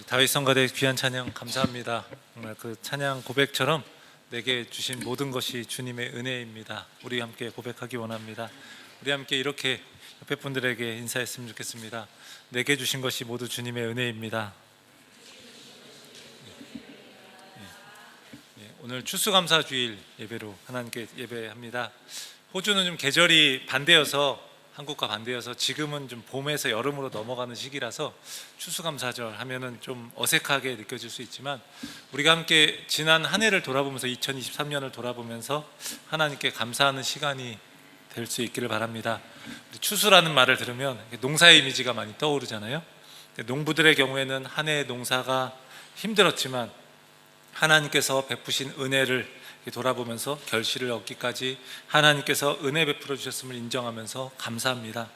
다윗 성가대 귀한 찬양 감사합니다. 정말 그 찬양 고백처럼 내게 주신 모든 것이 주님의 은혜입니다. 우리 함께 고백하기 원합니다. 우리 함께 이렇게 옆에 분들에게 인사했으면 좋겠습니다. 내게 주신 것이 모두 주님의 은혜입니다. 오늘 추수감사주일 예배로 하나님께 예배합니다. 호주는 좀 계절이 반대여서 한국과 반대여서 지금은 좀 봄에서 여름으로 넘어가는 시기라서 추수감사절 하면은 좀 어색하게 느껴질 수 있지만 우리가 함께 지난 한 해를 돌아보면서 2023년을 돌아보면서 하나님께 감사하는 시간이 될 수 있기를 바랍니다. 추수라는 말을 들으면 농사의 이미지가 많이 떠오르잖아요. 농부들의 경우에는 한 해의 농사가 힘들었지만 하나님께서 베푸신 은혜를 돌아보면서 결실을 얻기까지 하나님께서 은혜 베풀어 주셨음을 인정하면서 감사합니다.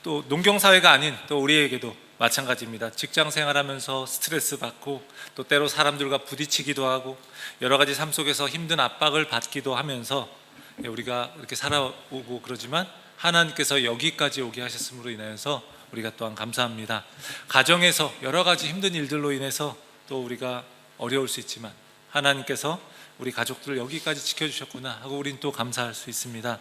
또 농경사회가 아닌 또 우리에게도 마찬가지입니다. 직장 생활하면서 스트레스 받고 또 때로 사람들과 부딪히기도 하고 여러 가지 삶 속에서 힘든 압박을 받기도 하면서 우리가 이렇게 살아오고 그러지만 하나님께서 여기까지 오게 하셨음으로 인하여서 우리가 또한 감사합니다. 가정에서 여러 가지 힘든 일들로 인해서 또 우리가 어려울 수 있지만 하나님께서 우리 가족들을 여기까지 지켜주셨구나 하고 우린 또 감사할 수 있습니다.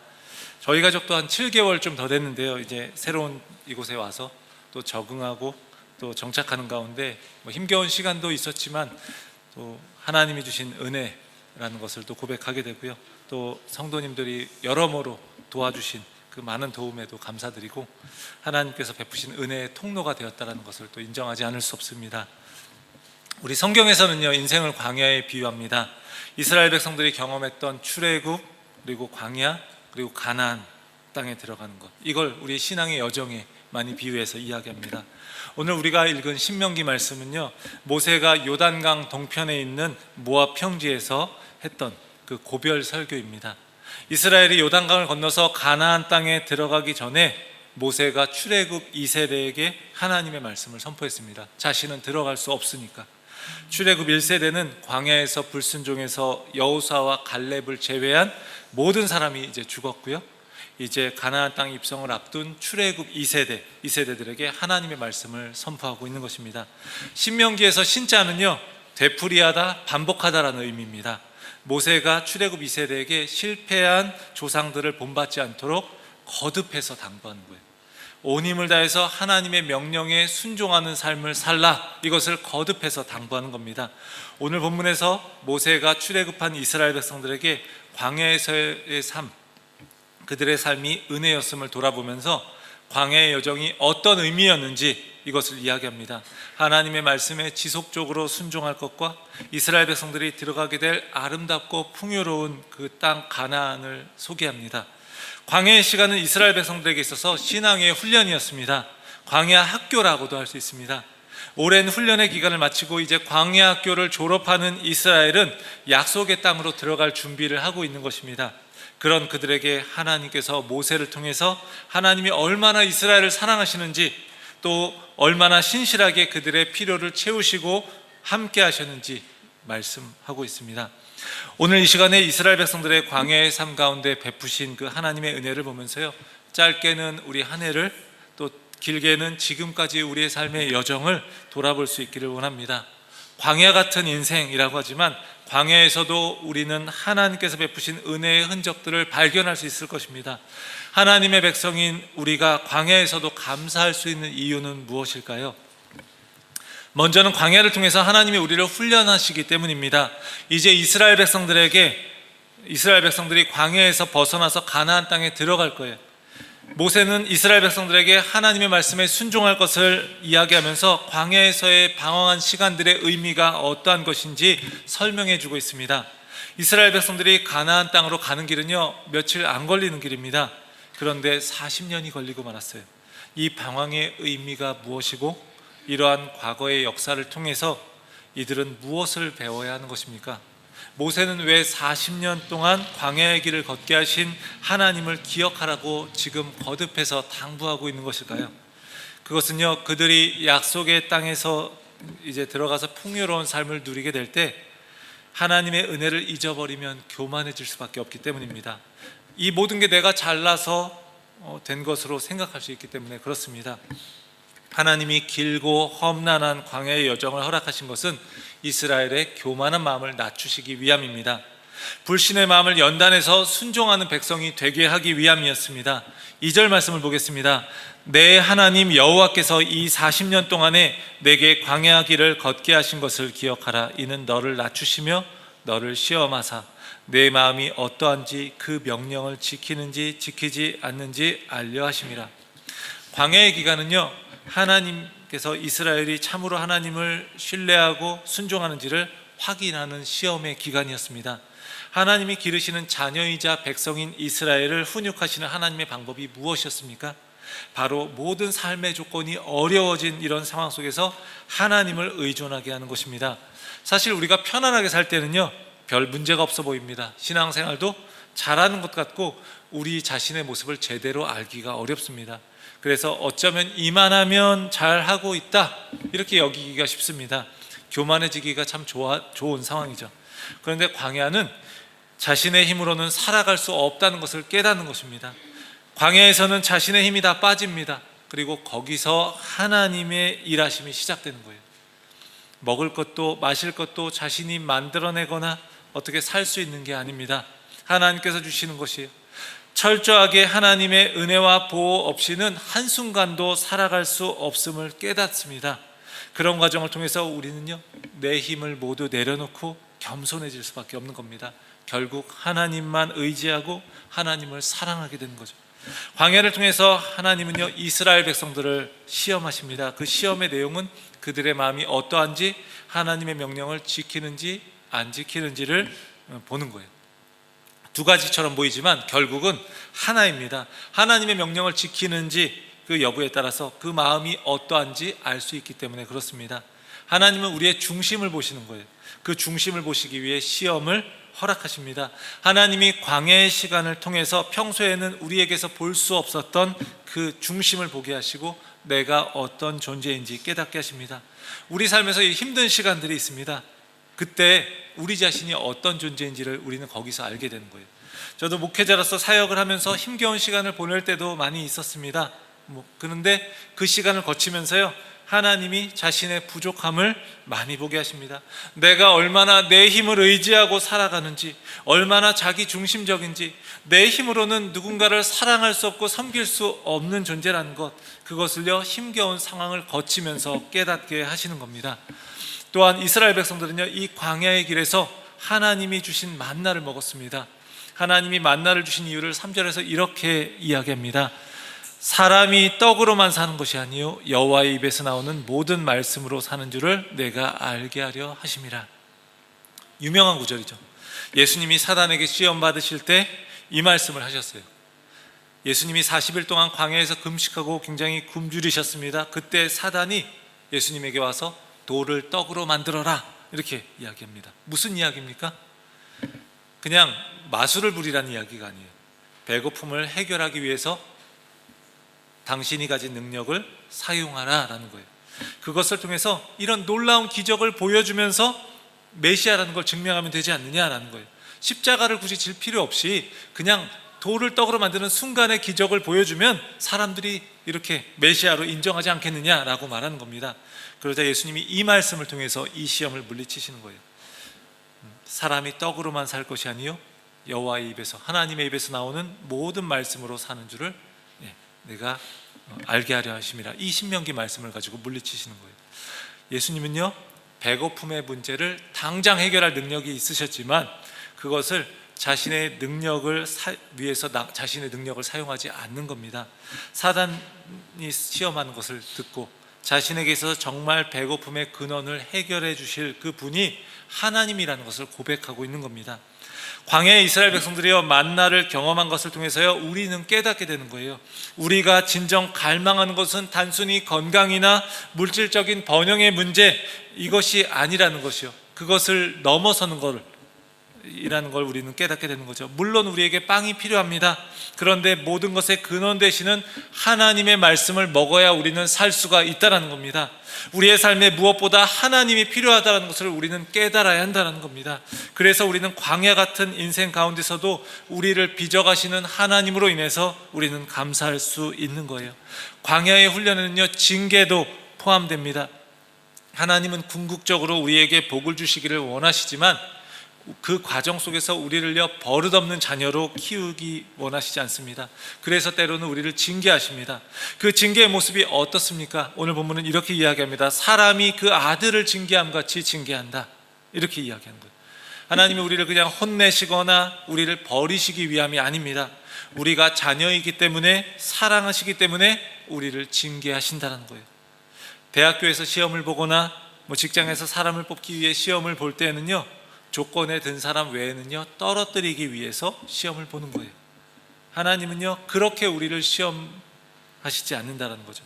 저희 가족도 한 7개월 좀 더 됐는데요, 이제 새로운 이곳에 와서 또 적응하고 또 정착하는 가운데 힘겨운 시간도 있었지만 또 하나님이 주신 은혜라는 것을 또 고백하게 되고요, 또 성도님들이 여러모로 도와주신 그 많은 도움에도 감사드리고 하나님께서 베푸신 은혜의 통로가 되었다는 것을 또 인정하지 않을 수 없습니다. 우리 성경에서는요, 인생을 광야에 비유합니다. 이스라엘 백성들이 경험했던 출애굽, 그리고 광야, 그리고 가나안 땅에 들어가는 것, 이걸 우리의 신앙의 여정에 많이 비유해서 이야기합니다. 오늘 우리가 읽은 신명기 말씀은요, 모세가 요단강 동편에 있는 모압 평지에서 했던 그 고별 설교입니다. 이스라엘이 요단강을 건너서 가나안 땅에 들어가기 전에 모세가 출애굽 2세대에게 하나님의 말씀을 선포했습니다. 자신은 들어갈 수 없으니까. 출애굽 1세대는 광야에서 불순종해서 여호수아와 갈렙을 제외한 모든 사람이 이제 죽었고요, 이제 가나안 땅 입성을 앞둔 출애굽 2세대들에게 하나님의 말씀을 선포하고 있는 것입니다. 신명기에서 신자는요, 되풀이하다, 반복하다라는 의미입니다. 모세가 출애굽 2세대에게 실패한 조상들을 본받지 않도록 거듭해서 당부하는 거예요. 온 힘을 다해서 하나님의 명령에 순종하는 삶을 살라, 이것을 거듭해서 당부하는 겁니다. 오늘 본문에서 모세가 출애굽한 이스라엘 백성들에게 광야에서의 삶, 그들의 삶이 은혜였음을 돌아보면서 광야의 여정이 어떤 의미였는지 이것을 이야기합니다. 하나님의 말씀에 지속적으로 순종할 것과 이스라엘 백성들이 들어가게 될 아름답고 풍요로운 그 땅 가나안을 소개합니다. 광야의 시간은 이스라엘 백성들에게 있어서 신앙의 훈련이었습니다. 광야 학교라고도 할 수 있습니다. 오랜 훈련의 기간을 마치고 이제 광야 학교를 졸업하는 이스라엘은 약속의 땅으로 들어갈 준비를 하고 있는 것입니다. 그런 그들에게 하나님께서 모세를 통해서 하나님이 얼마나 이스라엘을 사랑하시는지, 또 얼마나 신실하게 그들의 필요를 채우시고 함께 하셨는지 말씀하고 있습니다. 오늘 이 시간에 이스라엘 백성들의 광야의 삶 가운데 베푸신 그 하나님의 은혜를 보면서요, 짧게는 우리 한 해를, 또 길게는 지금까지 우리의 삶의 여정을 돌아볼 수 있기를 원합니다. 광야 같은 인생이라고 하지만 광야에서도 우리는 하나님께서 베푸신 은혜의 흔적들을 발견할 수 있을 것입니다. 하나님의 백성인 우리가 광야에서도 감사할 수 있는 이유는 무엇일까요? 먼저는 광야를 통해서 하나님이 우리를 훈련하시기 때문입니다. 이제 이스라엘 백성들이 광야에서 벗어나서 가나안 땅에 들어갈 거예요. 모세는 이스라엘 백성들에게 하나님의 말씀에 순종할 것을 이야기하면서 광야에서의 방황한 시간들의 의미가 어떠한 것인지 설명해 주고 있습니다. 이스라엘 백성들이 가나안 땅으로 가는 길은요, 며칠 안 걸리는 길입니다. 그런데 40년이 걸리고 말았어요. 이 방황의 의미가 무엇이고 이러한 과거의 역사를 통해서 이들은 무엇을 배워야 하는 것입니까? 모세는 왜 40년 동안 광야의 길을 걷게 하신 하나님을 기억하라고 지금 거듭해서 당부하고 있는 것일까요? 그것은요, 그들이 약속의 땅에서 이제 들어가서 풍요로운 삶을 누리게 될 때 하나님의 은혜를 잊어버리면 교만해질 수밖에 없기 때문입니다. 이 모든 게 내가 잘나서 된 것으로 생각할 수 있기 때문에 그렇습니다. 하나님이 길고 험난한 광야의 여정을 허락하신 것은 이스라엘의 교만한 마음을 낮추시기 위함입니다. 불신의 마음을 연단해서 순종하는 백성이 되게 하기 위함이었습니다. 2절 말씀을 보겠습니다. 내 하나님 여호와께서 이 40년 동안에 내게 광야 길을 걷게 하신 것을 기억하라. 이는 너를 낮추시며 너를 시험하사 내 마음이 어떠한지 그 명령을 지키는지 지키지 않는지 알려 하심이라. 광야의 기간은요, 하나님께서 이스라엘이 참으로 하나님을 신뢰하고 순종하는지를 확인하는 시험의 기간이었습니다. 하나님이 기르시는 자녀이자 백성인 이스라엘을 훈육하시는 하나님의 방법이 무엇이었습니까? 바로 모든 삶의 조건이 어려워진 이런 상황 속에서 하나님을 의존하게 하는 것입니다. 사실 우리가 편안하게 살 때는요, 별 문제가 없어 보입니다. 신앙생활도 잘하는 것 같고 우리 자신의 모습을 제대로 알기가 어렵습니다. 그래서 어쩌면 이만하면 잘하고 있다 이렇게 여기기가 쉽습니다. 교만해지기가 참 좋은 상황이죠. 그런데 광야는 자신의 힘으로는 살아갈 수 없다는 것을 깨닫는 것입니다. 광야에서는 자신의 힘이 다 빠집니다. 그리고 거기서 하나님의 일하심이 시작되는 거예요. 먹을 것도 마실 것도 자신이 만들어내거나 어떻게 살 수 있는 게 아닙니다. 하나님께서 주시는 것이에요. 철저하게 하나님의 은혜와 보호 없이는 한순간도 살아갈 수 없음을 깨닫습니다. 그런 과정을 통해서 우리는요, 내 힘을 모두 내려놓고 겸손해질 수밖에 없는 겁니다. 결국 하나님만 의지하고 하나님을 사랑하게 되는 거죠. 광야를 통해서 하나님은요, 이스라엘 백성들을 시험하십니다. 그 시험의 내용은 그들의 마음이 어떠한지, 하나님의 명령을 지키는지 안 지키는지를 보는 거예요. 두 가지처럼 보이지만 결국은 하나입니다. 하나님의 명령을 지키는지 그 여부에 따라서 그 마음이 어떠한지 알 수 있기 때문에 그렇습니다. 하나님은 우리의 중심을 보시는 거예요. 그 중심을 보시기 위해 시험을 허락하십니다. 하나님이 광야의 시간을 통해서 평소에는 우리에게서 볼 수 없었던 그 중심을 보게 하시고 내가 어떤 존재인지 깨닫게 하십니다. 우리 삶에서 힘든 시간들이 있습니다. 그때 우리 자신이 어떤 존재인지를 우리는 거기서 알게 되는 거예요. 저도 목회자로서 사역을 하면서 힘겨운 시간을 보낼 때도 많이 있었습니다. 그런데 그 시간을 거치면서요, 하나님이 자신의 부족함을 많이 보게 하십니다. 내가 얼마나 내 힘을 의지하고 살아가는지, 얼마나 자기 중심적인지, 내 힘으로는 누군가를 사랑할 수 없고 섬길 수 없는 존재라는 것, 그것을요, 힘겨운 상황을 거치면서 깨닫게 하시는 겁니다. 또한 이스라엘 백성들은요, 이 광야의 길에서 하나님이 주신 만나를 먹었습니다. 하나님이 만나를 주신 이유를 3절에서 이렇게 이야기합니다. 사람이 떡으로만 사는 것이 아니요 여호와의 입에서 나오는 모든 말씀으로 사는 줄을 내가 알게 하려 하심이라. 유명한 구절이죠. 예수님이 사단에게 시험 받으실 때 이 말씀을 하셨어요. 예수님이 40일 동안 광야에서 금식하고 굉장히 굶주리셨습니다. 그때 사단이 예수님에게 와서 돌을 떡으로 만들어라 이렇게 이야기합니다. 무슨 이야기입니까? 그냥 마술을 부리라는 이야기가 아니에요. 배고픔을 해결하기 위해서 당신이 가진 능력을 사용하라라는 거예요. 그것을 통해서 이런 놀라운 기적을 보여주면서 메시아라는 걸 증명하면 되지 않느냐라는 거예요. 십자가를 굳이 질 필요 없이 그냥 돌을 떡으로 만드는 순간의 기적을 보여주면 사람들이 이렇게 메시아로 인정하지 않겠느냐라고 말하는 겁니다. 그러자 예수님이 이 말씀을 통해서 이 시험을 물리치시는 거예요. 사람이 떡으로만 살 것이 아니요 여호와의 입에서, 하나님의 입에서 나오는 모든 말씀으로 사는 줄을 내가 알게 하려 하심이라. 이 신명기 말씀을 가지고 물리치시는 거예요. 예수님은요, 배고픔의 문제를 당장 해결할 능력이 있으셨지만 그것을 자신의 능력을 위해서 자신의 능력을 사용하지 않는 겁니다. 사단이 시험하는 것을 듣고 자신에게서 정말 배고픔의 근원을 해결해 주실 그 분이 하나님이라는 것을 고백하고 있는 겁니다. 광야의 이스라엘 백성들이요, 만나를 경험한 것을 통해서요, 우리는 깨닫게 되는 거예요. 우리가 진정 갈망하는 것은 단순히 건강이나 물질적인 번영의 문제, 이것이 아니라는 것이요, 그것을 넘어서는 걸 이라는 걸 우리는 깨닫게 되는 거죠. 물론 우리에게 빵이 필요합니다. 그런데 모든 것의 근원 되시는 하나님의 말씀을 먹어야 우리는 살 수가 있다는 겁니다. 우리의 삶에 무엇보다 하나님이 필요하다는 것을 우리는 깨달아야 한다는 겁니다. 그래서 우리는 광야 같은 인생 가운데서도 우리를 빚어가시는 하나님으로 인해서 우리는 감사할 수 있는 거예요. 광야의 훈련에는요, 징계도 포함됩니다. 하나님은 궁극적으로 우리에게 복을 주시기를 원하시지만 그 과정 속에서 우리를요, 버릇없는 자녀로 키우기 원하시지 않습니다. 그래서 때로는 우리를 징계하십니다. 그 징계의 모습이 어떻습니까? 오늘 본문은 이렇게 이야기합니다. 사람이 그 아들을 징계함 같이 징계한다, 이렇게 이야기하는 거예요. 하나님이 우리를 그냥 혼내시거나 우리를 버리시기 위함이 아닙니다. 우리가 자녀이기 때문에, 사랑하시기 때문에 우리를 징계하신다는 거예요. 대학교에서 시험을 보거나 직장에서 사람을 뽑기 위해 시험을 볼 때에는요, 조건에 든 사람 외에는요, 떨어뜨리기 위해서 시험을 보는 거예요. 하나님은요, 그렇게 우리를 시험하시지 않는다는 거죠.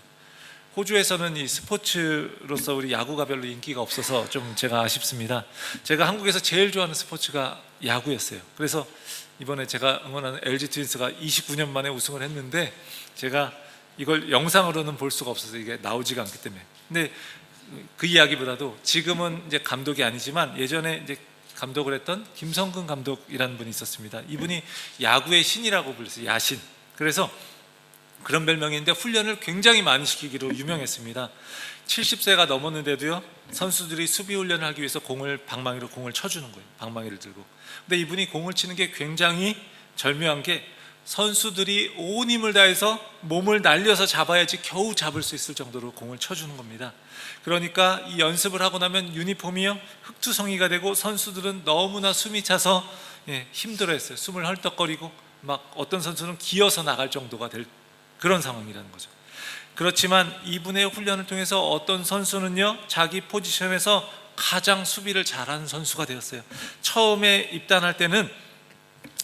호주에서는 이 스포츠로서 우리 야구가 별로 인기가 없어서 좀 제가 아쉽습니다. 제가 한국에서 제일 좋아하는 스포츠가 야구였어요. 그래서 이번에 제가 응원하는 LG 트윈스가 29년 만에 우승을 했는데, 제가 이걸 영상으로는 볼 수가 없어서 이게 나오지가 않기 때문에. 근데 그 이야기보다도 지금은 이제 감독이 아니지만 예전에 이제 감독을 했던 김성근 감독이라는 분이 있었습니다. 이분이 야구의 신이라고 불렸어요. 야신. 그래서 그런 별명인데 훈련을 굉장히 많이 시키기로 유명했습니다. 70세가 넘었는데도요, 선수들이 수비 훈련을 하기 위해서 방망이로 공을 쳐주는 거예요. 방망이를 들고. 근데 이분이 공을 치는 게 굉장히 절묘한 게, 선수들이 온 힘을 다해서 몸을 날려서 잡아야지 겨우 잡을 수 있을 정도로 공을 쳐주는 겁니다. 그러니까 이 연습을 하고 나면 유니폼이요, 흙투성이가 되고 선수들은 너무나 숨이 차서 힘들어했어요. 숨을 헐떡거리고 막 어떤 선수는 기어서 나갈 정도가 될 그런 상황이라는 거죠. 그렇지만 이분의 훈련을 통해서 어떤 선수는요, 자기 포지션에서 가장 수비를 잘하는 선수가 되었어요. 처음에 입단할 때는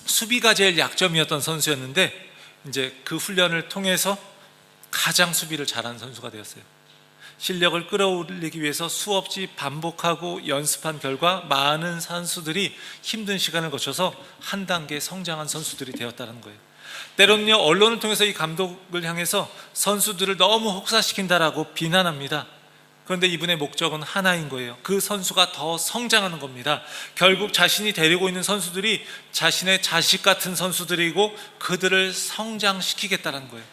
수비가 제일 약점이었던 선수였는데, 이제 그 훈련을 통해서 가장 수비를 잘하는 선수가 되었어요. 실력을 끌어올리기 위해서 수없이 반복하고 연습한 결과 많은 선수들이 힘든 시간을 거쳐서 한 단계 성장한 선수들이 되었다는 거예요. 때로는요, 언론을 통해서 이 감독을 향해서 선수들을 너무 혹사시킨다라고 비난합니다. 그런데 이분의 목적은 하나인 거예요. 그 선수가 더 성장하는 겁니다. 결국 자신이 데리고 있는 선수들이 자신의 자식 같은 선수들이고 그들을 성장시키겠다는 거예요.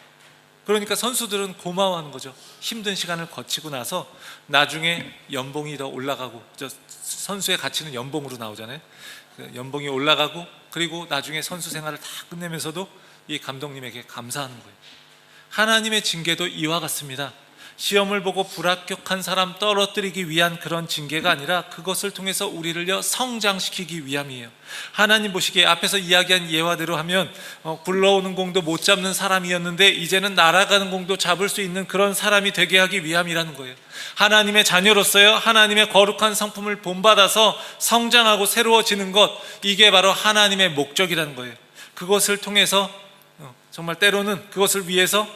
그러니까 선수들은 고마워하는 거죠. 힘든 시간을 거치고 나서 나중에 연봉이 더 올라가고, 선수의 가치는 연봉으로 나오잖아요. 연봉이 올라가고, 그리고 나중에 선수 생활을 다 끝내면서도 이 감독님에게 감사하는 거예요. 하나님의 징계도 이와 같습니다. 시험을 보고 불합격한 사람 떨어뜨리기 위한 그런 징계가 아니라 그것을 통해서 우리를요, 성장시키기 위함이에요. 하나님 보시기에 앞에서 이야기한 예화대로 하면 굴러오는 공도 못 잡는 사람이었는데 이제는 날아가는 공도 잡을 수 있는 그런 사람이 되게 하기 위함이라는 거예요. 하나님의 자녀로서요, 하나님의 거룩한 성품을 본받아서 성장하고 새로워지는 것, 이게 바로 하나님의 목적이라는 거예요. 그것을 통해서 정말 때로는 그것을 위해서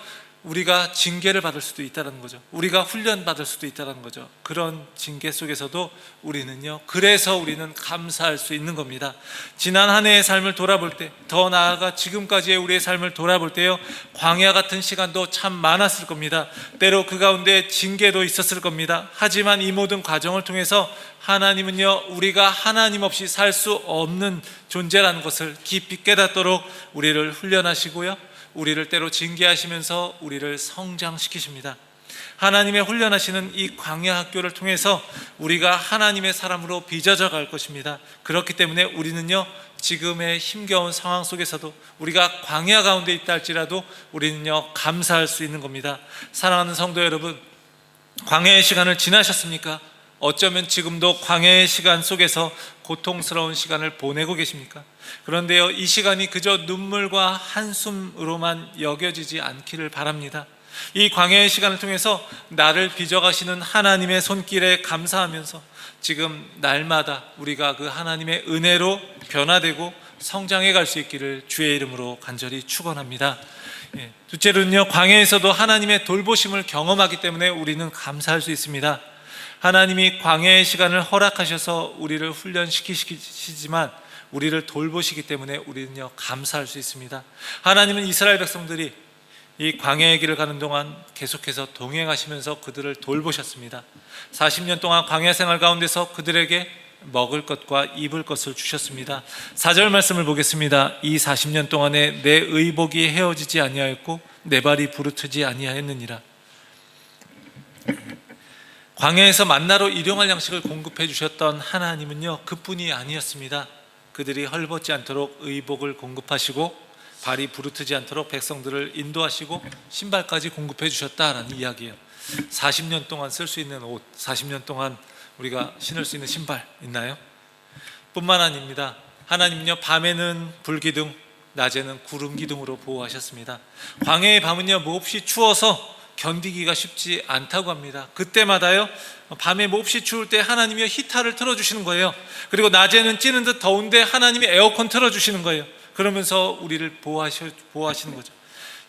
우리가 징계를 받을 수도 있다는 거죠. 우리가 훈련받을 수도 있다는 거죠. 그런 징계 속에서도 우리는요, 그래서 우리는 감사할 수 있는 겁니다. 지난 한 해의 삶을 돌아볼 때, 더 나아가 지금까지의 우리의 삶을 돌아볼 때요, 광야 같은 시간도 참 많았을 겁니다. 때로 그 가운데 징계도 있었을 겁니다. 하지만 이 모든 과정을 통해서 하나님은요, 우리가 하나님 없이 살 수 없는 존재라는 것을 깊이 깨닫도록 우리를 훈련하시고요, 우리를 때로 징계하시면서 우리를 성장시키십니다. 하나님의 훈련하시는 이 광야 학교를 통해서 우리가 하나님의 사람으로 빚어져 갈 것입니다. 그렇기 때문에 우리는요, 지금의 힘겨운 상황 속에서도 우리가 광야 가운데 있다 할지라도 우리는요, 감사할 수 있는 겁니다. 사랑하는 성도 여러분, 광야의 시간을 지나셨습니까? 어쩌면 지금도 광야의 시간 속에서 고통스러운 시간을 보내고 계십니까? 그런데요, 이 시간이 그저 눈물과 한숨으로만 여겨지지 않기를 바랍니다. 이 광야의 시간을 통해서 나를 빚어가시는 하나님의 손길에 감사하면서 지금 날마다 우리가 그 하나님의 은혜로 변화되고 성장해 갈 수 있기를 주의 이름으로 간절히 축원합니다. 둘째로는요, 광야에서도 하나님의 돌보심을 경험하기 때문에 우리는 감사할 수 있습니다. 하나님이 광야의 시간을 허락하셔서 우리를 훈련시키시지만 우리를 돌보시기 때문에 우리는요 감사할 수 있습니다. 하나님은 이스라엘 백성들이 이 광야의 길을 가는 동안 계속해서 동행하시면서 그들을 돌보셨습니다. 40년 동안 광야 생활 가운데서 그들에게 먹을 것과 입을 것을 주셨습니다. 4절 말씀을 보겠습니다. 이 40년 동안에 내 의복이 헤어지지 아니하였고 내 발이 부르트지 아니하였느니라. 광야에서 만나로 일용할 양식을 공급해 주셨던 하나님은요 그뿐이 아니었습니다. 그들이 헐벗지 않도록 의복을 공급하시고 발이 부르트지 않도록 백성들을 인도하시고 신발까지 공급해 주셨다라는 이야기예요. 40년 동안 쓸 수 있는 옷, 40년 동안 우리가 신을 수 있는 신발 있나요? 뿐만 아닙니다. 하나님은요 밤에는 불기둥, 낮에는 구름기둥으로 보호하셨습니다. 광야의 밤은요 몹시 추워서 견디기가 쉽지 않다고 합니다. 그때마다요 밤에 몹시 추울 때 하나님이 히타를 틀어주시는 거예요. 그리고 낮에는 찌는 듯 더운데 하나님이 에어컨 틀어주시는 거예요. 그러면서 우리를 보호하시는 거죠.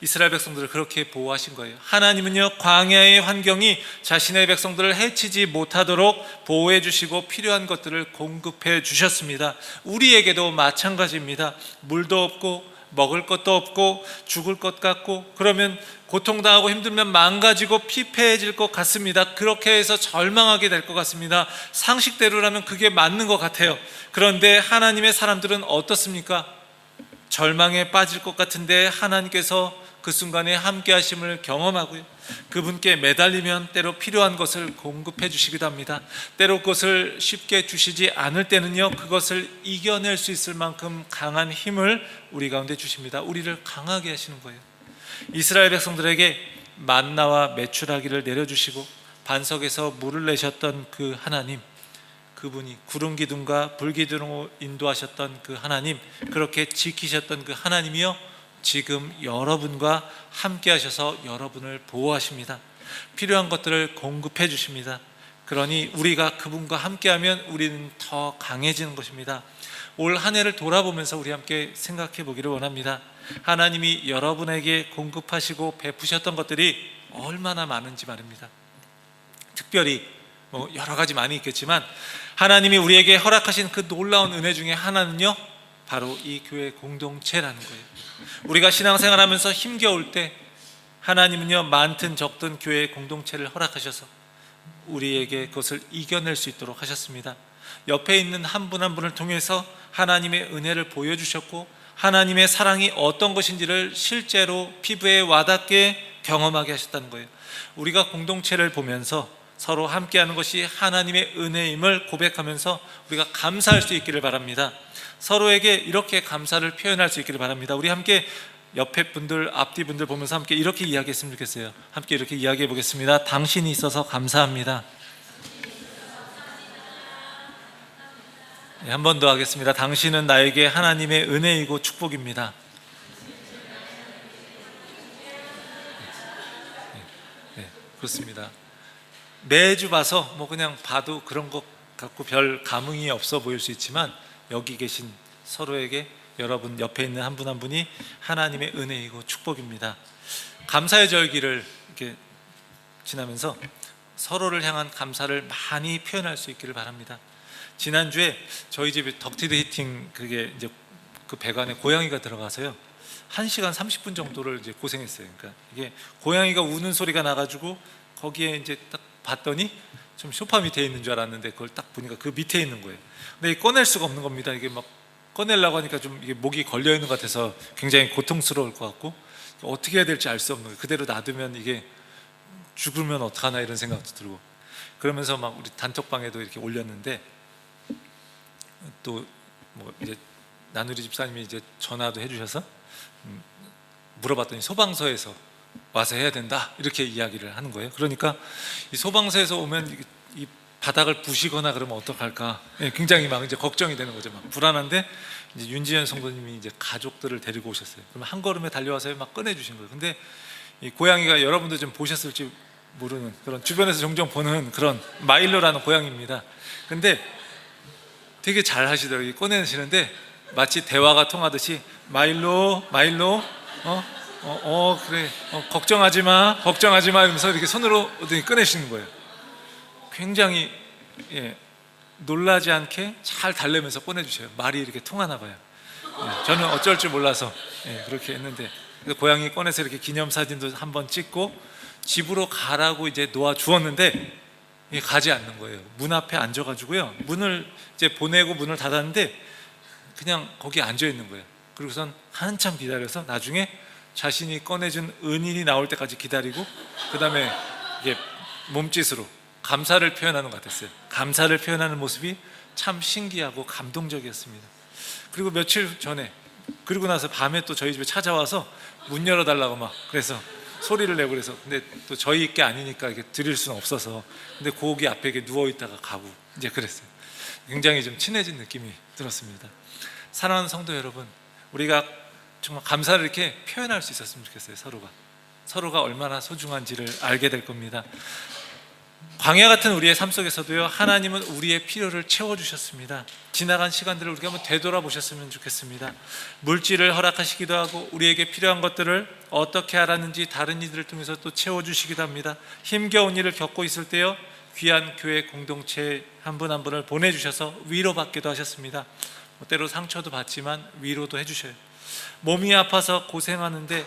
이스라엘 백성들을 그렇게 보호하신 거예요. 하나님은요 광야의 환경이 자신의 백성들을 해치지 못하도록 보호해 주시고 필요한 것들을 공급해 주셨습니다. 우리에게도 마찬가지입니다. 물도 없고 먹을 것도 없고 죽을 것 같고 그러면 고통당하고 힘들면 망가지고 피폐해질 것 같습니다. 그렇게 해서 절망하게 될 것 같습니다. 상식대로라면 그게 맞는 것 같아요. 그런데 하나님의 사람들은 어떻습니까? 절망에 빠질 것 같은데 하나님께서 그 순간에 함께 하심을 경험하고요 그분께 매달리면 때로 필요한 것을 공급해 주시기도 합니다. 때로 그것을 쉽게 주시지 않을 때는요 그것을 이겨낼 수 있을 만큼 강한 힘을 우리 가운데 주십니다. 우리를 강하게 하시는 거예요. 이스라엘 백성들에게 만나와 메추라기를 내려주시고 반석에서 물을 내셨던 그 하나님, 그분이 구름기둥과 불기둥으로 인도하셨던 그 하나님, 그렇게 지키셨던 그 하나님이요 지금 여러분과 함께 하셔서 여러분을 보호하십니다. 필요한 것들을 공급해 주십니다. 그러니 우리가 그분과 함께하면 우리는 더 강해지는 것입니다. 올 한 해를 돌아보면서 우리 함께 생각해 보기를 원합니다. 하나님이 여러분에게 공급하시고 베푸셨던 것들이 얼마나 많은지 말입니다. 특별히 여러 가지 많이 있겠지만 하나님이 우리에게 허락하신 그 놀라운 은혜 중에 하나는요 바로 이 교회 공동체라는 거예요. 우리가 신앙생활하면서 힘겨울 때 하나님은요 많든 적든 교회 공동체를 허락하셔서 우리에게 그것을 이겨낼 수 있도록 하셨습니다. 옆에 있는 한 분 한 분을 통해서 하나님의 은혜를 보여주셨고 하나님의 사랑이 어떤 것인지를 실제로 피부에 와닿게 경험하게 하셨다는 거예요. 우리가 공동체를 보면서 서로 함께하는 것이 하나님의 은혜임을 고백하면서 우리가 감사할 수 있기를 바랍니다. 서로에게 이렇게 감사를 표현할 수 있기를 바랍니다. 우리 함께 옆에 분들, 앞뒤 분들 보면서 함께 이렇게 이야기했으면 좋겠어요. 함께 이렇게 이야기해 보겠습니다. 당신이 있어서 감사합니다. 한 번 더 하겠습니다. 당신은 나에게 하나님의 은혜이고 축복입니다. 네, 그렇습니다. 매주 봐서 그냥 봐도 그런 것 갖고 별 감흥이 없어 보일 수 있지만 여기 계신 서로에게 여러분 옆에 있는 한 분 한 분이 하나님의 은혜이고 축복입니다. 감사의 절기를 이렇게 지나면서 서로를 향한 감사를 많이 표현할 수 있기를 바랍니다. 지난주에 저희 집에 덕티드 히팅 그게 이제 그 배관에 고양이가 들어가서요 1시간 30분 정도를 이제 고생했어요. 그러니까 이게 고양이가 우는 소리가 나가지고 거기에 이제 딱 봤더니 좀 소파 밑에 있는 줄 알았는데 그걸 딱 보니까 그 밑에 있는 거예요. 근데 꺼낼 수가 없는 겁니다. 이게 막 꺼내려고 하니까 좀 이게 목이 걸려 있는 것 같아서 굉장히 고통스러울 것 같고 어떻게 해야 될지 알 수 없는 거예요. 그대로 놔두면 이게 죽으면 어떡하나 이런 생각도 들고 그러면서 막 우리 단톡방에도 이렇게 올렸는데 또 이제 나누리 집사님이 이제 전화도 해주셔서 물어봤더니 소방서에서 와서 해야 된다 이렇게 이야기를 하는 거예요. 그러니까 이 소방서에서 오면 이 바닥을 부시거나 그러면 어떡할까 굉장히 막 이제 걱정이 되는 거죠. 막 불안한데 이제 윤지현 성도님이 이제 가족들을 데리고 오셨어요. 그러면 한 걸음에 달려와서 막 꺼내주신 거예요. 근데 이 고양이가 여러분도 좀 보셨을지 모르는 그런 주변에서 종종 보는 그런 마일로라는 고양이입니다. 근데 되게 잘 하시더라고요. 꺼내시는데 마치 대화가 통하듯이 마일로 그래 걱정하지 마 이러면서 이렇게 손으로 꺼내시는 거예요. 굉장히 놀라지 않게 잘 달래면서 꺼내주셔요. 말이 이렇게 통하나 봐요. 저는 어쩔 줄 몰라서 그렇게 했는데, 고양이 꺼내서 이렇게 기념사진도 한번 찍고 집으로 가라고 이제 놓아주었는데 가지 않는 거예요. 문 앞에 앉아가지고요, 문을 이제 보내고 문을 닫았는데 그냥 거기 앉아 있는 거예요. 그리고선 한참 기다려서 나중에 자신이 꺼내준 은인이 나올 때까지 기다리고, 그 다음에 이게 몸짓으로 감사를 표현하는 것 같았어요. 감사를 표현하는 모습이 참 신기하고 감동적이었습니다. 그리고 며칠 전에, 그리고 나서 밤에 또 저희 집에 찾아와서 문 열어달라고 막 그래서 소리를 내고, 그래서 근데 또 저희 게 아니니까 이게 드릴 수는 없어서, 근데 고기 앞에 이렇게 누워 있다가 가고 이제 그랬어요. 굉장히 좀 친해진 느낌이 들었습니다. 사랑하는 성도 여러분, 우리가 정말 감사를 이렇게 표현할 수 있었으면 좋겠어요. 서로가 얼마나 소중한지를 알게 될 겁니다. 광야 같은 우리의 삶 속에서도요, 하나님은 우리의 필요를 채워주셨습니다. 지나간 시간들을 우리가 한번 되돌아보셨으면 좋겠습니다. 물질을 허락하시기도 하고, 우리에게 필요한 것들을 어떻게 알았는지 다른 이들을 통해서 또 채워주시기도 합니다. 힘겨운 일을 겪고 있을 때요, 귀한 교회 공동체 한 분 한 분을 보내주셔서 위로받기도 하셨습니다. 때로 상처도 받지만 위로도 해주셔요. 몸이 아파서 고생하는데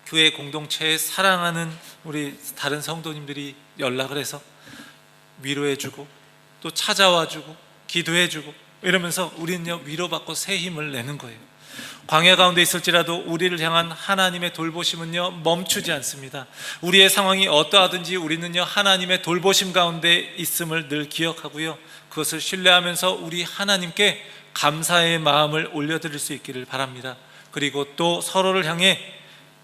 교회 공동체에 사랑하는 우리 다른 성도님들이 연락을 해서 위로해주고 또 찾아와주고 기도해주고 이러면서 우리는요, 위로받고 새 힘을 내는 거예요. 광야 가운데 있을지라도 우리를 향한 하나님의 돌보심은요, 멈추지 않습니다. 우리의 상황이 어떠하든지 우리는요, 하나님의 돌보심 가운데 있음을 늘 기억하고요, 그것을 신뢰하면서 우리 하나님께 감사의 마음을 올려드릴 수 있기를 바랍니다. 그리고 또 서로를 향해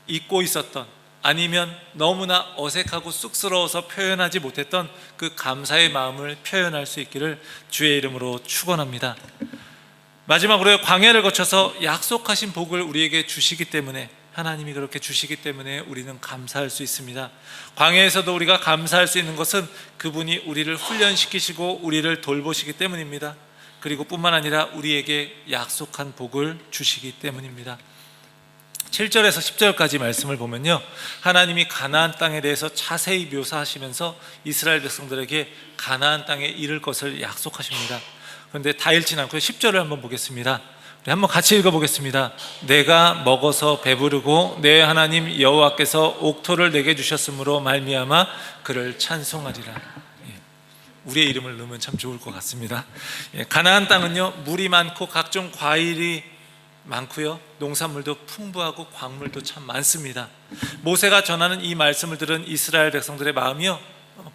잊고 있었던, 아니면 너무나 어색하고 쑥스러워서 표현하지 못했던 그 감사의 마음을 표현할 수 있기를 주의 이름으로 축원합니다. 마지막으로 광야를 거쳐서 약속하신 복을 우리에게 주시기 때문에, 하나님이 그렇게 주시기 때문에 우리는 감사할 수 있습니다. 광야에서도 우리가 감사할 수 있는 것은 그분이 우리를 훈련시키시고 우리를 돌보시기 때문입니다. 그리고 뿐만 아니라 우리에게 약속한 복을 주시기 때문입니다. 7절에서 10절까지 말씀을 보면요, 하나님이 가나안 땅에 대해서 자세히 묘사하시면서 이스라엘 백성들에게 가나안 땅에 이를 것을 약속하십니다. 그런데 다 읽진 않고요, 10절을 한번 보겠습니다. 우리 한번 같이 읽어보겠습니다. 내가 먹어서 배부르고 내 하나님 여호와께서 옥토를 내게 주셨으므로 말미암아 그를 찬송하리라. 우리의 이름을 넣으면 참 좋을 것 같습니다. 가나안 땅은요, 물이 많고 각종 과일이 많고요, 농산물도 풍부하고 광물도 참 많습니다. 모세가 전하는 이 말씀을 들은 이스라엘 백성들의 마음이요,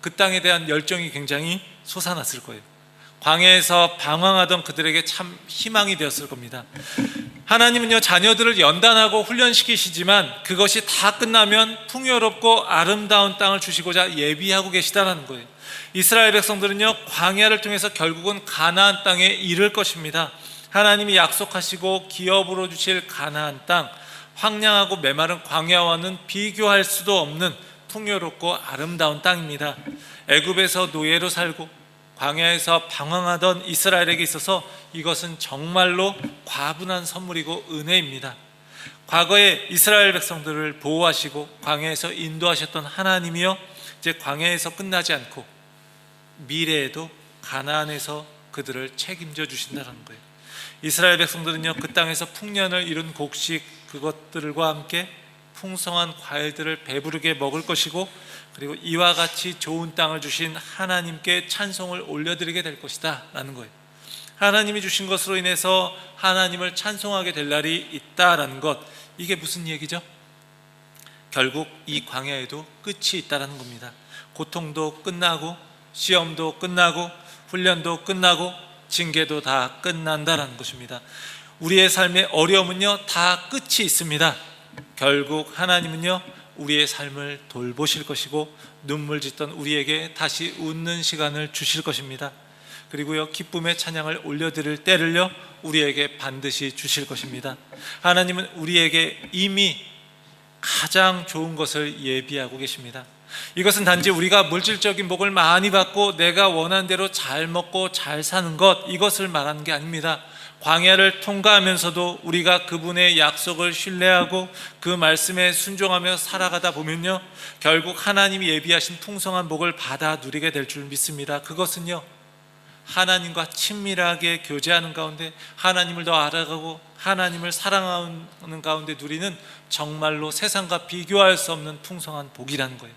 그 땅에 대한 열정이 굉장히 솟아났을 거예요. 광야에서 방황하던 그들에게 참 희망이 되었을 겁니다. 하나님은요, 자녀들을 연단하고 훈련시키시지만 그것이 다 끝나면 풍요롭고 아름다운 땅을 주시고자 예비하고 계시다는 거예요. 이스라엘 백성들은요, 광야를 통해서 결국은 가나안 땅에 이를 것입니다. 하나님이 약속하시고 기업으로 주실 가나안 땅, 황량하고 메마른 광야와는 비교할 수도 없는 풍요롭고 아름다운 땅입니다. 애굽에서 노예로 살고 광야에서 방황하던 이스라엘에게 있어서 이것은 정말로 과분한 선물이고 은혜입니다. 과거에 이스라엘 백성들을 보호하시고 광야에서 인도하셨던 하나님이요, 이제 광야에서 끝나지 않고 미래에도 가나안에서 그들을 책임져 주신다는 거예요. 이스라엘 백성들은요, 그 땅에서 풍년을 이룬 곡식 그것들과 함께 풍성한 과일들을 배부르게 먹을 것이고, 그리고 이와 같이 좋은 땅을 주신 하나님께 찬송을 올려드리게 될 것이다 라는 거예요. 하나님이 주신 것으로 인해서 하나님을 찬송하게 될 날이 있다라는 것, 이게 무슨 얘기죠? 결국 이 광야에도 끝이 있다라는 겁니다. 고통도 끝나고 시험도 끝나고 훈련도 끝나고 징계도 다 끝난다라는 것입니다. 우리의 삶의 어려움은요, 다 끝이 있습니다. 결국 하나님은요, 우리의 삶을 돌보실 것이고 눈물 짓던 우리에게 다시 웃는 시간을 주실 것입니다. 그리고요, 기쁨의 찬양을 올려드릴 때를요, 우리에게 반드시 주실 것입니다. 하나님은 우리에게 이미 가장 좋은 것을 예비하고 계십니다. 이것은 단지 우리가 물질적인 복을 많이 받고 내가 원하는 대로 잘 먹고 잘 사는 것, 이것을 말하는 게 아닙니다. 광야를 통과하면서도 우리가 그분의 약속을 신뢰하고 그 말씀에 순종하며 살아가다 보면요, 결국 하나님이 예비하신 풍성한 복을 받아 누리게 될 줄 믿습니다. 그것은요, 하나님과 친밀하게 교제하는 가운데 하나님을 더 알아가고 하나님을 사랑하는 가운데 누리는 정말로 세상과 비교할 수 없는 풍성한 복이라는 거예요.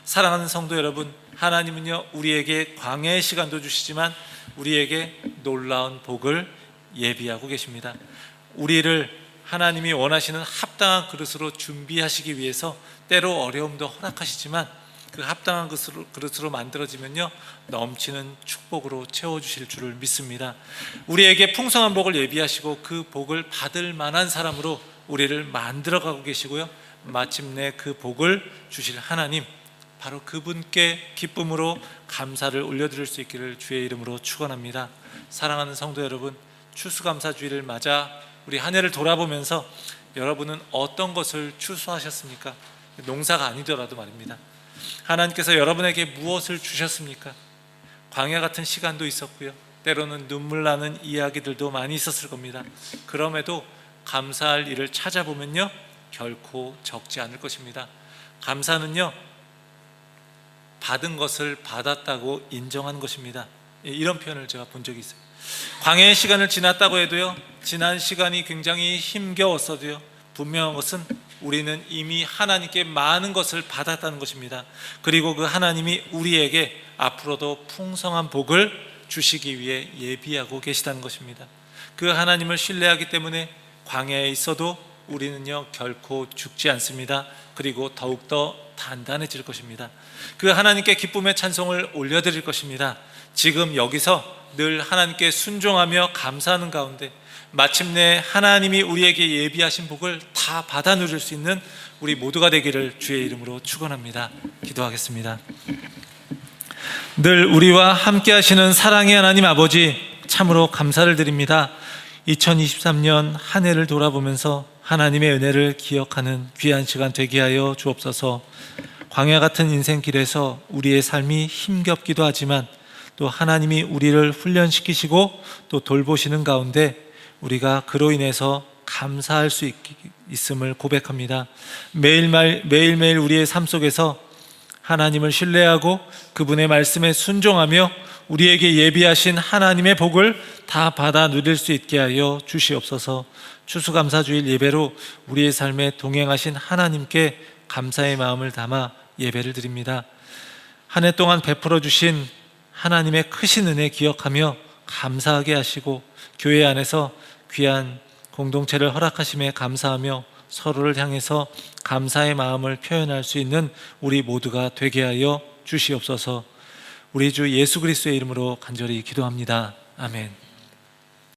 사랑하는 성도 여러분, 하나님은요 우리에게 광야의 시간도 주시지만 우리에게 놀라운 복을 예비하고 계십니다. 우리를 하나님이 원하시는 합당한 그릇으로 준비하시기 위해서 때로 어려움도 허락하시지만 그 합당한 그릇으로 만들어지면요 넘치는 축복으로 채워주실 줄을 믿습니다. 우리에게 풍성한 복을 예비하시고 그 복을 받을 만한 사람으로 우리를 만들어가고 계시고요, 마침내 그 복을 주실 하나님, 바로 그분께 기쁨으로 감사를 올려드릴 수 있기를 주의 이름으로 축원합니다. 사랑하는 성도 여러분, 추수감사주일을 맞아 우리 한 해를 돌아보면서 여러분은 어떤 것을 추수하셨습니까? 농사가 아니더라도 말입니다. 하나님께서 여러분에게 무엇을 주셨습니까? 광야 같은 시간도 있었고요, 때로는 눈물 나는 이야기들도 많이 있었을 겁니다. 그럼에도 감사할 일을 찾아보면요 결코 적지 않을 것입니다. 감사는요 받은 것을 받았다고 인정하는 것입니다. 이런 표현을 제가 본 적이 있어요. 광야의 시간을 지났다고 해도요, 지난 시간이 굉장히 힘겨웠어도요, 분명한 것은 우리는 이미 하나님께 많은 것을 받았다는 것입니다. 그리고 그 하나님이 우리에게 앞으로도 풍성한 복을 주시기 위해 예비하고 계시다는 것입니다. 그 하나님을 신뢰하기 때문에 광야에 있어도 우리는요 결코 죽지 않습니다. 그리고 더욱더 단단해질 것입니다. 그 하나님께 기쁨의 찬송을 올려드릴 것입니다. 지금 여기서 늘 하나님께 순종하며 감사하는 가운데 마침내 하나님이 우리에게 예비하신 복을 다 받아 누릴 수 있는 우리 모두가 되기를 주의 이름으로 축원합니다. 기도하겠습니다. 늘 우리와 함께 하시는 사랑의 하나님 아버지, 참으로 감사를 드립니다. 2023년 한 해를 돌아보면서 하나님의 은혜를 기억하는 귀한 시간 되게 하여 주옵소서. 광야 같은 인생길에서 우리의 삶이 힘겹기도 하지만 또 하나님이 우리를 훈련시키시고 또 돌보시는 가운데 우리가 그로 인해서 감사할 수 있음을 고백합니다. 매일매일 우리의 삶 속에서 하나님을 신뢰하고 그분의 말씀에 순종하며 우리에게 예비하신 하나님의 복을 다 받아 누릴 수 있게 하여 주시옵소서. 추수감사주일 예배로 우리의 삶에 동행하신 하나님께 감사의 마음을 담아 예배를 드립니다. 한 해 동안 베풀어 주신 하나님의 크신 은혜 기억하며 감사하게 하시고 교회 안에서 귀한 공동체를 허락하심에 감사하며 서로를 향해서 감사의 마음을 표현할 수 있는 우리 모두가 되게 하여 주시옵소서. 우리 주 예수 그리스도의 이름으로 간절히 기도합니다. 아멘.